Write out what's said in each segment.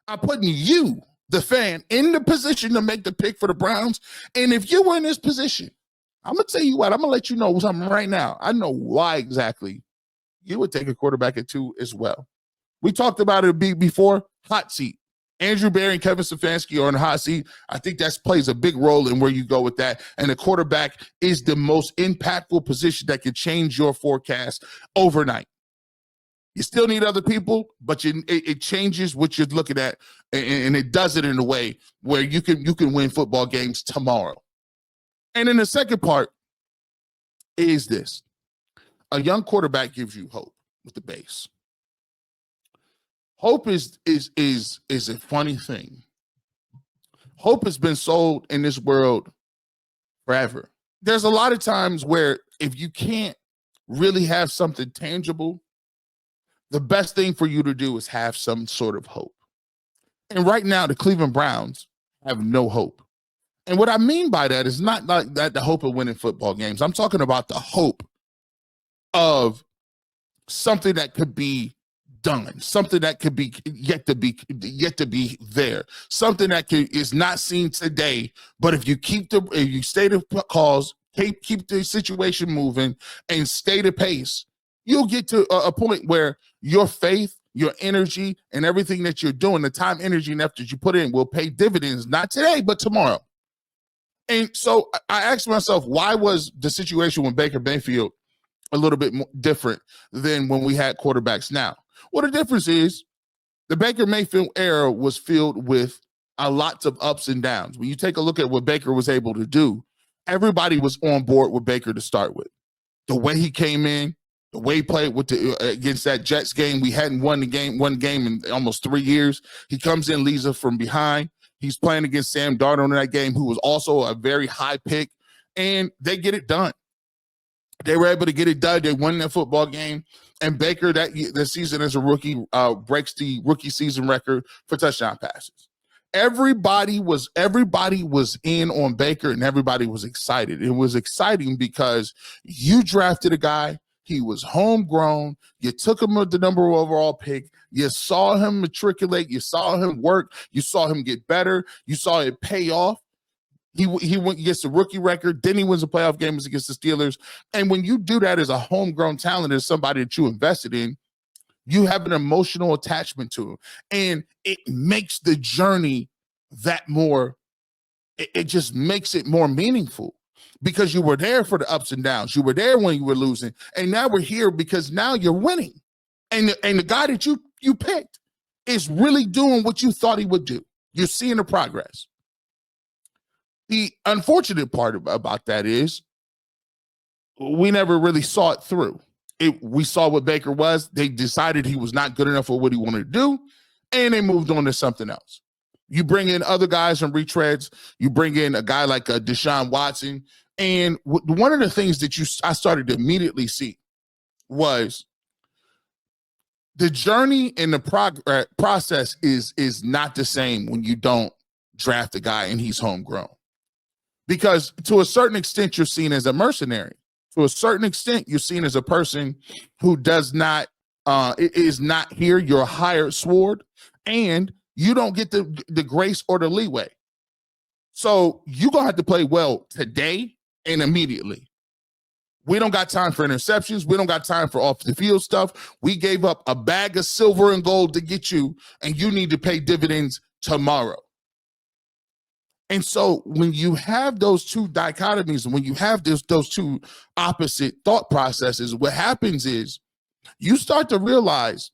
I'm putting you, the fan, in the position to make the pick for the Browns. And if you were in this position, I'm going to tell you what, I'm going to let you know something right now. I know why exactly you would take a quarterback at 2 as well. We talked about it before, hot seat. Andrew Berry and Kevin Stefanski are in the hot seat. I think that plays a big role in where you go with that. And the quarterback is the most impactful position that can change your forecast overnight. You still need other people, but it changes what you're looking at, and it does it in a way where you can win football games tomorrow. And then the second part is this. A young quarterback gives you hope with the base. Hope is a funny thing. Hope has been sold in this world forever. There's a lot of times where if you can't really have something tangible, the best thing for you to do is have some sort of hope. And right now, the Cleveland Browns have no hope. And what I mean by that is not like that the hope of winning football games. I'm talking about the hope of something that could be done, something that could be yet to be there, something that is not seen today. But if you stay the cause, keep the situation moving, and stay the pace, you'll get to a point where your faith, your energy, and everything that you're doing, the time, energy, and effort that you put in will pay dividends, not today, but tomorrow. And so I asked myself, why was the situation with Baker Mayfield a little bit more different than when we had quarterbacks now? Well, the difference is the Baker Mayfield era was filled with a lots of ups and downs. When you take a look at what Baker was able to do, everybody was on board with Baker to start with. The way he came in, the way he played against that Jets game, we hadn't won one game in almost 3 years. He comes in, leads us from behind. He's playing against Sam Darnold in that game, who was also a very high pick, and they get it done. They were able to get it done. They won that football game. And Baker, the season as a rookie, breaks the rookie season record for touchdown passes. Everybody was in on Baker, and everybody was excited. It was exciting because you drafted a guy. He was homegrown. You took him with the number one overall pick. You saw him matriculate. You saw him work. You saw him get better. You saw it pay off. He gets the rookie record. Then he wins the playoff games against the Steelers. And when you do that as a homegrown talent, as somebody that you invested in, you have an emotional attachment to him. And it makes the journey that more, it just makes it more meaningful because you were there for the ups and downs. You were there when you were losing. And now we're here because now you're winning. And the guy that you picked is really doing what you thought he would do. You're seeing the progress. The unfortunate part about that is we never really saw it through. We saw what Baker was. They decided he was not good enough for what he wanted to do, and they moved on to something else. You bring in other guys from retreads. You bring in a guy like Deshaun Watson. And one of the things that I started to immediately see was the journey and the process is not the same when you don't draft a guy and he's homegrown. Because to a certain extent, you're seen as a mercenary. To a certain extent, you're seen as a person who is not here. You're a hired sword, and you don't get the grace or the leeway. So you're going to have to play well today and immediately. We don't got time for interceptions. We don't got time for off the field stuff. We gave up a bag of silver and gold to get you, and you need to pay dividends tomorrow. And so when you have those two dichotomies, and when you have those two opposite thought processes, what happens is you start to realize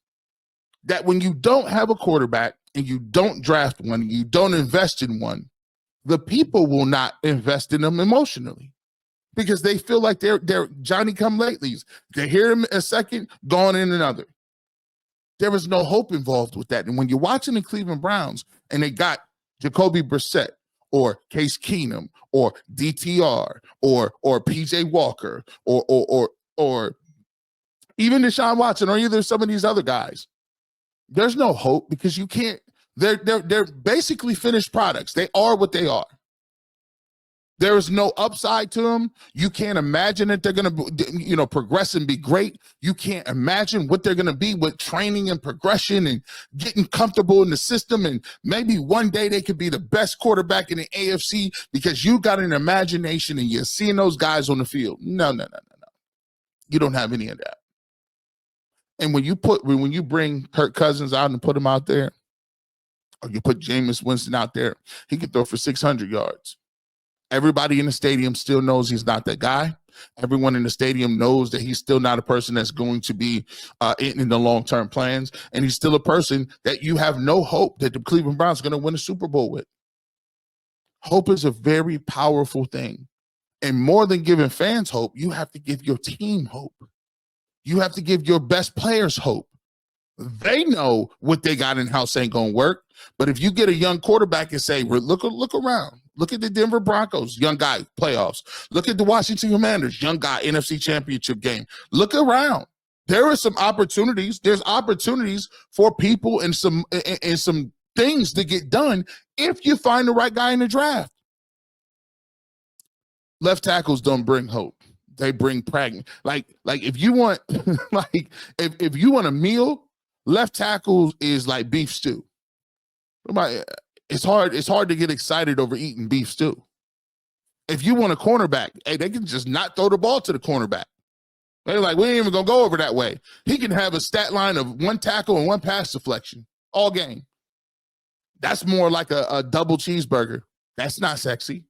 that when you don't have a quarterback and you don't draft one, and you don't invest in one, the people will not invest in them emotionally because they feel like they're Johnny-come-latelys. They hear him a second, gone in another. There is no hope involved with that. And when you're watching the Cleveland Browns and they got Jacoby Brissett, or Case Keenum, or DTR, or PJ Walker, or even Deshaun Watson, or either some of these other guys, there's no hope because you can't. They're basically finished products. They are what they are. There is no upside to them. You can't imagine that they're going to, progress and be great. You can't imagine what they're going to be with training and progression and getting comfortable in the system. And maybe one day they could be the best quarterback in the AFC because you got an imagination and you're seeing those guys on the field. No. You don't have any of that. And when you bring Kirk Cousins out and put him out there, or you put Jameis Winston out there, he could throw for 600 yards. Everybody in the stadium still knows he's not that guy. Everyone in the stadium knows that he's still not a person that's going to be in the long-term plans. And he's still a person that you have no hope that the Cleveland Browns are going to win a Super Bowl with. Hope is a very powerful thing. And more than giving fans hope, you have to give your team hope. You have to give your best players hope. They know what they got in-house ain't going to work. But if you get a young quarterback and say, look around. Look at the Denver Broncos, young guy, playoffs. Look at the Washington Commanders, young guy, NFC Championship game. Look around. There are some opportunities. There's opportunities for people and some things to get done if you find the right guy in the draft. Left tackles don't bring hope. They bring pragmatism. Like if you want, if you want a meal, left tackle is like beef stew. It's hard to get excited over eating beef stew. If you want a cornerback, hey, they can just not throw the ball to the cornerback. They're like, we ain't even gonna go over that way. He can have a stat line of 1 tackle and 1 pass deflection all game. That's more like a double cheeseburger. That's not sexy.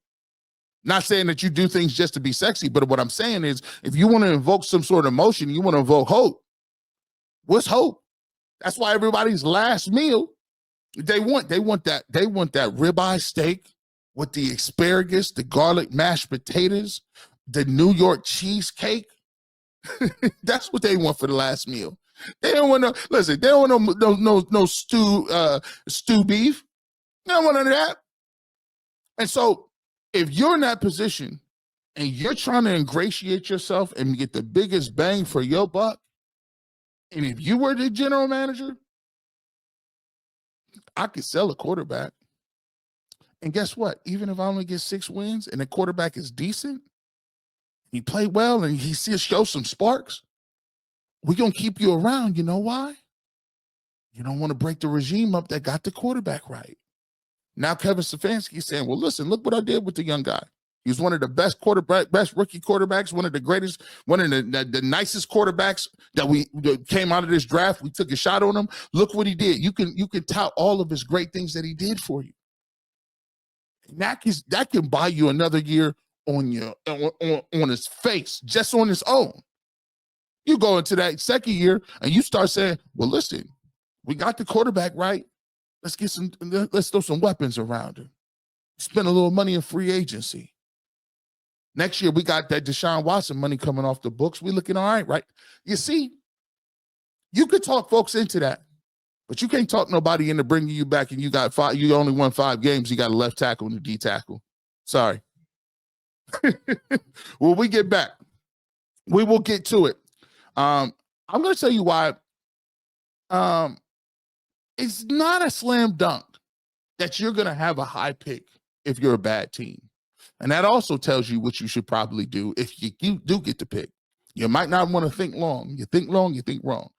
Not saying that you do things just to be sexy, but what I'm saying is if you want to invoke some sort of emotion, you want to invoke hope. What's hope? That's why everybody's last meal, they want that ribeye steak with the asparagus, the garlic mashed potatoes, the New York cheesecake. That's what they want for the last meal. They don't want they don't want no stew beef. They don't want none of that. And so if you're in that position and you're trying to ingratiate yourself and get the biggest bang for your buck, and if you were the general manager, I could sell a quarterback. And guess what? Even if I only get 6 wins and the quarterback is decent, he played well and he show some sparks, we're going to keep you around. You know why? You don't want to break the regime up that got the quarterback right. Now Kevin Stefanski is saying, well, listen, look what I did with the young guy. He was one of the best rookie quarterbacks, one of the greatest, one of the nicest quarterbacks that came out of this draft. We took a shot on him. Look what he did. You can tout all of his great things that he did for you. And that can buy you another year on his face, just on his own. You go into that second year and you start saying, well, listen, we got the quarterback right. Let's throw some weapons around him. Spend a little money in free agency. Next year, we got that Deshaun Watson money coming off the books. We're looking all right? You see, you could talk folks into that, but you can't talk nobody into bringing you back and you only won 5 games. You got a left tackle and a D tackle. Sorry. When we get back, we will get to it. I'm going to tell you why it's not a slam dunk that you're going to have a high pick if you're a bad team. And that also tells you what you should probably do if you do get the pick. You might not want to think long. You think long, you think wrong.